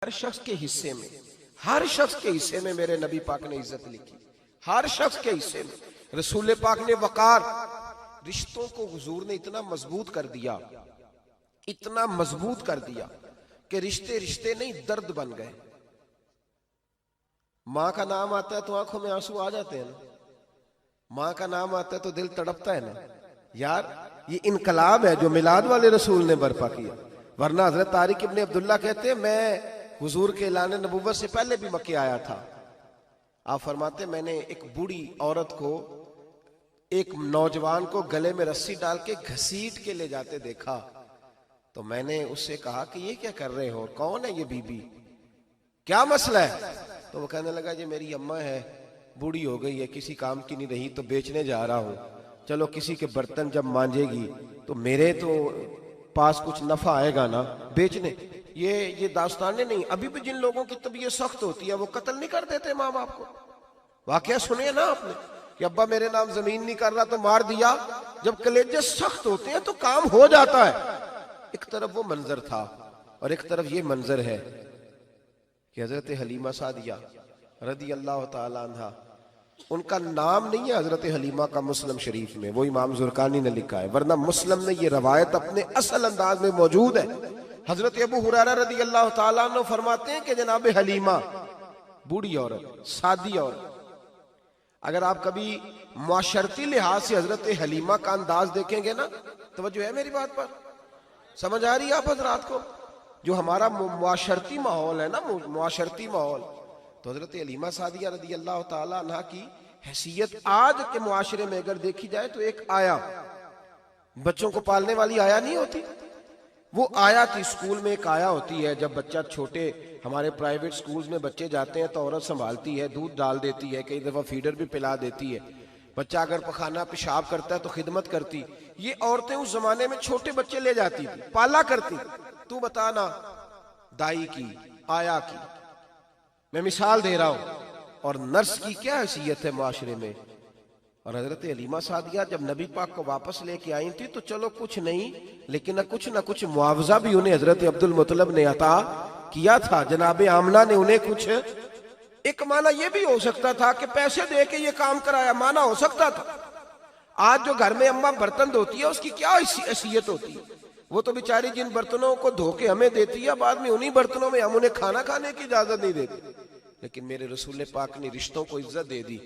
हर शख्स के हिस्से में, हर शख्स के हिस्से में मेरे नबी पाक ने इज्जत लिखी। हर शख्स के हिस्से में रसूल पाक ने वकार, रिश्तों को हुजूर ने इतना मजबूत कर दिया, इतना मजबूत कर दिया कि रिश्ते रिश्ते नहीं दर्द बन गए। माँ का नाम आता है तो आंखों में आंसू आ जाते हैं ना, माँ का नाम आता है तो दिल तड़पता है ना। यार ये इनकलाब है जो मिलाद वाले रसूल ने बर्पा किया। वरना हजरत तारिक इब्ने अब्दुल्ला कहते हैं मैं हुजूर के ऐलान नबुव्वत से पहले भी मक्के आया था। आप फरमाते मैंने एक बूढ़ी औरत को, एक नौजवान को गले में रस्सी डाल के घसीट के ले जाते देखा, तो मैंने उससे कहा कि ये क्या कर रहे हो, कौन है ये बीबी, क्या मसला है? तो वो कहने लगा जी मेरी अम्मा है, बूढ़ी हो गई है, किसी काम की नहीं रही तो बेचने जा रहा हूं, चलो किसी के बर्तन जब मांजेगी तो मेरे तो पास कुछ नफा आएगा ना बेचने। ये दास्तानें नहीं, अभी भी जिन लोगों की तबीयत सख्त होती है वो कत्ल नहीं कर देते माँ बाप को। वाकया सुने ना आपने कि अब्बा मेरे नाम जमीन नहीं कर रहा तो मार दिया। जब कलेजे सख्त होते हैं तो काम हो जाता है। एक तरफ वो मंजर था और एक तरफ ये मंजर है कि हजरत हलीमा सादिया रदी अल्लाह ताला अन्हा, उनका नाम नहीं है हजरत हलीमा का मुस्लिम शरीफ में, वो इमाम जुरकानी ने लिखा है, वरना मुस्लिम में ये रवायत अपने असल अंदाज में मौजूद है। हजरत अबू हुरैरा रदी अल्लाह ताला अन्हु फरमाते हैं कि जनाब हलीमा बूढ़ी औरत, सादी औरत। अगर आप कभी मुआशरती लिहाज से हजरत हलीमा का अंदाज देखेंगे ना, तवज्जो है मेरी बात पर, समझ आ रही है आप हजरात को? जो हमारा मुआशरती माहौल है ना, मुआशरती माहौल, तो हजरत हलीमा सादिया रदी अल्लाह ताला अन्हा की हैसियत आज के मुआशरे में अगर देखी जाए तो एक आया, बच्चों को पालने वाली आया नहीं होती, वो आया थी। स्कूल में एक आया होती है, जब बच्चा छोटे हमारे प्राइवेट स्कूल्स में बच्चे जाते हैं तो औरत संभालती है, दूध डाल देती है, कई दफा फीडर भी पिला देती है। बच्चा अगर पखाना पेशाब करता है तो खिदमत करती। ये औरतें उस जमाने में छोटे बच्चे ले जाती थी, पाला करती। तू बताना दाई की, आया की, मैं मिसाल दे रहा हूं, और नर्स की क्या हैसियत है माशरे में। और हजरत हलीमा सादिया जब नबी पाक को वापस लेके आई थी तो चलो कुछ नहीं, लेकिन कुछ ना कुछ मुआवजा भी उन्हें हजरत अब्दुल मुत्तलिब ने अता किया था। जनाबे आमना ने उन्हें कुछ, एक माना यह भी हो सकता था कि पैसे दे के ये काम कराया, माना हो सकता था। आज जो घर में अम्मा बर्तन धोती है उसकी क्या हैसियत होती है? वो तो बेचारी जिन बर्तनों को धो के हमें देती है, बाद में उन्हीं बर्तनों में हम उन्हें खाना खाने की इजाजत नहीं देते। लेकिन मेरे रसूल पाक ने रिश्तों को इज्जत दे दी,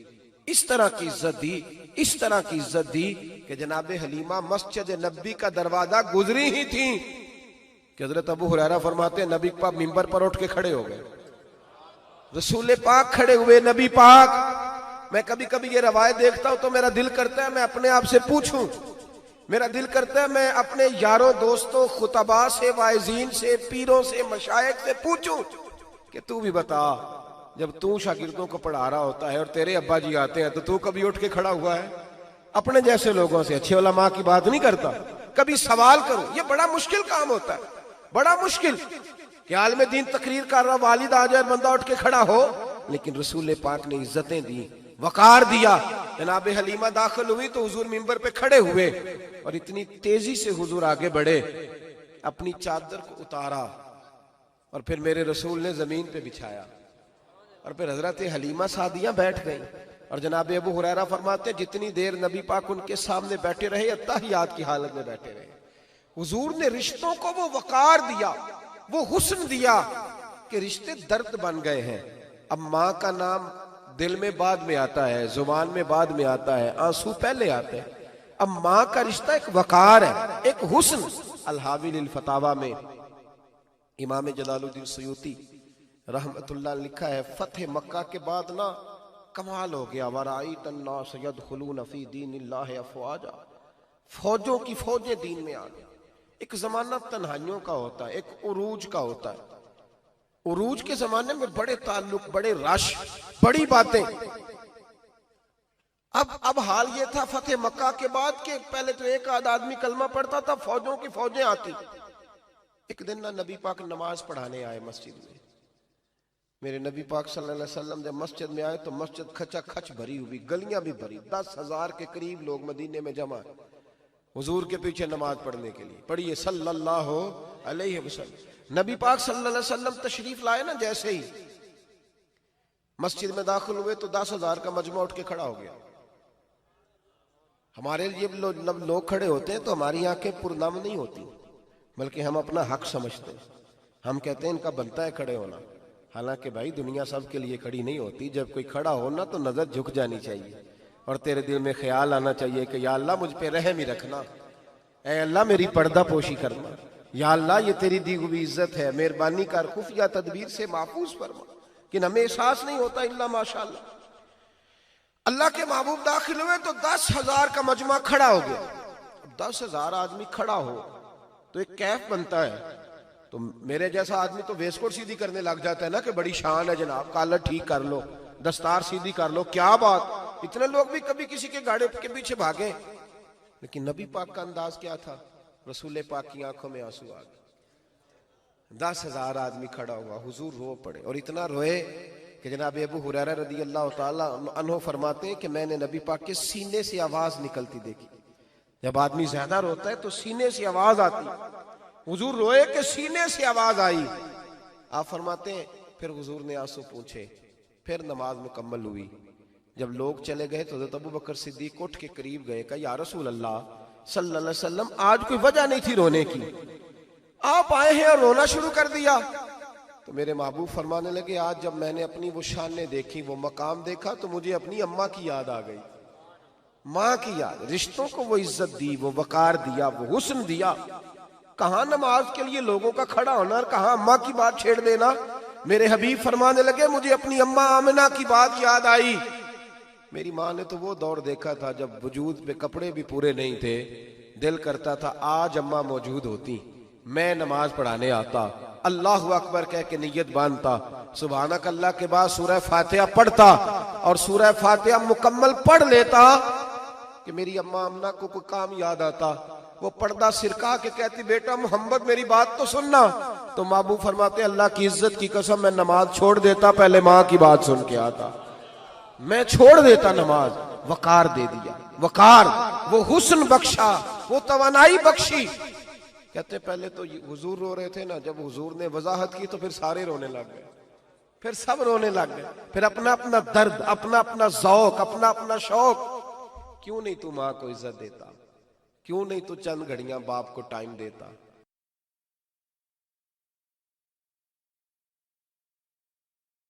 इस तरह की इज्जत दी, इस तरह की इज्जत दी कि जनाबे हलीमा मस्जिद नबी का दरवाजा गुजरी ही थी कि हजरत अबू हुरैरा फरमाते हैं नबी पाक मिंबर पर उठ के खड़े हो गए। रसूल पाक खड़े हुए, नबी पाक। मैं कभी कभी ये रवायत देखता हूं तो मेरा दिल करता है मैं अपने आप से पूछूं, मेरा दिल करता है मैं अपने यारों दोस्तों खुतबा से, वाइजीन से, पीरों से, मशाइख से पूछूं कि तू भी बता, जब तू शागिर्दों को पढ़ा रहा होता है और तेरे अब्बा जी आते हैं तो तू कभी उठ के खड़ा हुआ है? अपने जैसे लोगों से, अच्छे उलमा की बात नहीं करता, कभी सवाल करो। ये बड़ा मुश्किल काम होता है, बड़ा मुश्किल कि आलिम दीन तकरीर कर रहा, वालिद आ जाए, बंदा उठ के खड़ा हो। लेकिन रसूल पाक ने इज्जतें दी, वकार दिया। जनाब हलीमा दाखिल हुई तो हुजूर मिंबर पे खड़े हुए और इतनी तेजी से हुजूर आगे बढ़े, अपनी चादर को उतारा और फिर मेरे रसूल ने जमीन पे बिछाया और फिर हजरत हलीमा सादिया बैठ गई। और जनाब अबू हुरैरा फरमाते जितनी देर नबी पाक उनके सामने बैठे रहे, अत्तहियात की हालत में बैठे रहे। हुजूर ने रिश्तों को वो वकार दिया, वो हुस्न दिया कि रिश्ते दर्द बन गए हैं। अब माँ का नाम दिल में बाद में आता है, जुबान में बाद में आता है, आंसू पहले आते हैं। अब माँ का रिश्ता एक वकार है, एक हुस्न। अल-हावी लिल फतावा में इमाम जलालुद्दीन सयूती रहमतुल्लाह लिखा है, फतेह मक्का के बाद ना कमाल हो गया, वराईत अन्नास यदखुलून फी दीनिल्लाहि अफवाजा, फौजों की फौजें दीन में आ गई। एक जमाना तन्हाइयों का होता है, एक उरूज का होता है। उरूज के जमाने में बड़े ताल्लुक, बड़े रश, बड़ी बातें। अब हाल ये था फतेह मक्का के बाद के पहले तो एक आध आदमी कलमा पढ़ता था, फौजों की फौजें आती। एक दिन ना नबी पाक नमाज पढ़ाने आए मस्जिद में। मेरे नबी पाक सल्लल्लाहु अलैहि वसल्लम जब मस्जिद में आए तो मस्जिद खचा खच भरी हुई, गलियां भी भरी, 10,000 के करीब लोग मदीने में जमा है। हुजूर के पीछे नमाज पढ़ने के लिए। पढ़िए सल्लल्लाहु अलैहि वसल्लम। नबी पाक सल्लल्लाहु अलैहि वसल्लम तशरीफ लाए ना, जैसे ही मस्जिद में दाखिल हुए तो 10,000 का मजमा उठ के खड़ा हो गया। हमारे लिए लोग खड़े होते हैं तो हमारी आंखें पुरनम नहीं होती, बल्कि हम अपना हक समझते हैं। हम कहते हैं इनका बनता है खड़े होना। हालांकि भाई दुनिया सब के लिए खड़ी नहीं होती। जब कोई खड़ा हो ना तो नजर झुक जानी चाहिए और तेरे दिल में ख्याल आना चाहिए कि या अल्लाह मुझ पे रहम ही रखना, ऐ अल्लाह मेरी पर्दा पोशी करना, या अल्लाह ये तेरी दी हुई इज्जत है, मेहरबानी कर, खुफिया तदबीर से महफूज फरमा। कि हमें एहसास नहीं होता इल्ला माशाअल्लाह। अल्लाह के महबूब दाखिल हुए तो 10,000 का मजमा खड़ा हो गया। 10,000 आदमी खड़ा हो तो एक कैफ बनता है। तो मेरे जैसा आदमी तो वेस्टकोट सीधी करने लग जाता है ना कि बड़ी शान है जनाब, कॉलर ठीक कर लो, दस्तार सीधी कर लो, क्या बात। इतने लोग भी कभी किसी के गाड़े के पीछे भागे, लेकिन नबी पाक का अंदाज क्या था? रसूल पाक की आंखों में आंसू आ गए। 10,000 आदमी खड़ा हुआ, हुजूर रो पड़े और इतना रोए कि जनाब अबू हुरैरा रदी अल्लाह ताला अन्हु फरमाते हैं कि मैंने नबी पाक के सीने से आवाज निकलती देखी। जब आदमी ज्यादा रोता है तो सीने से आवाज आती। हुजूर रोए कि सीने से आवाज आई। आप फरमाते हैं फिर हुजूर ने आंसू पूछे, फिर नमाज मुकम्मल हुई। जब लोग चले गए तो हज़रत अबू बकर सिद्दीक उठ के करीब गए, कहा या रसूल अल्लाह सल्लल्लाहु अलैहि वसल्लम, आज कोई वजह नहीं थी रोने की, आप आए हैं और रोना शुरू कर दिया। तो मेरे महबूब फरमाने लगे, आज जब मैंने अपनी वो शानें देखी, वो मकाम देखा, तो मुझे अपनी अम्मा की याद आ गई, माँ की याद। रिश्तों को वो इज्जत दी, वो वकार दिया, वो हुस्न दिया। कहाँ नमाज के लिए लोगों का खड़ा होना और कहाँ अम्मा की बात छेड़ देना। मेरे हबीब फरमाने लगे, मुझे अपनी अम्मा आमिना की बात याद आई। मेरी माँ ने तो वो दौर देखा था जब वजूद पे कपड़े भी पूरे नहीं थे, दिल करता था आज अम्मा मौजूद होती, मैं नमाज पढ़ाने आता, अल्लाहु अकबर कह के नियत बांधता, सुभानक अल्लाह के बाद सूरह फातिहा पढ़ता और सूरह फातिहा मुकम्मल पढ़ लेता कि मेरी अम्मा अम्ना को कोई काम याद आता। वो पर्दा सिरका के कहती, बेटा मोहम्मद मेरी बात तो सुनना। तो महबूब फरमाते, अल्लाह की इज्जत की कसम मैं नमाज छोड़ देता, पहले माँ की बात सुन के आता, मैं छोड़ देता नमाज। वकार दे दिया, वकार, वो हुस्न बख्शा, वो तवानाई बख्शी। कहते पहले तो हुजूर रो रहे थे ना, जब हुजूर ने वजाहत की तो फिर सारे रोने लग गए, फिर सब रोने लग गए, फिर अपना अपना दर्द, अपना अपना ज़ौक, अपना अपना शौक। क्यों नहीं तू माँ को इज्जत देता? क्यों नहीं तू चंद घड़ियां बाप को टाइम देता?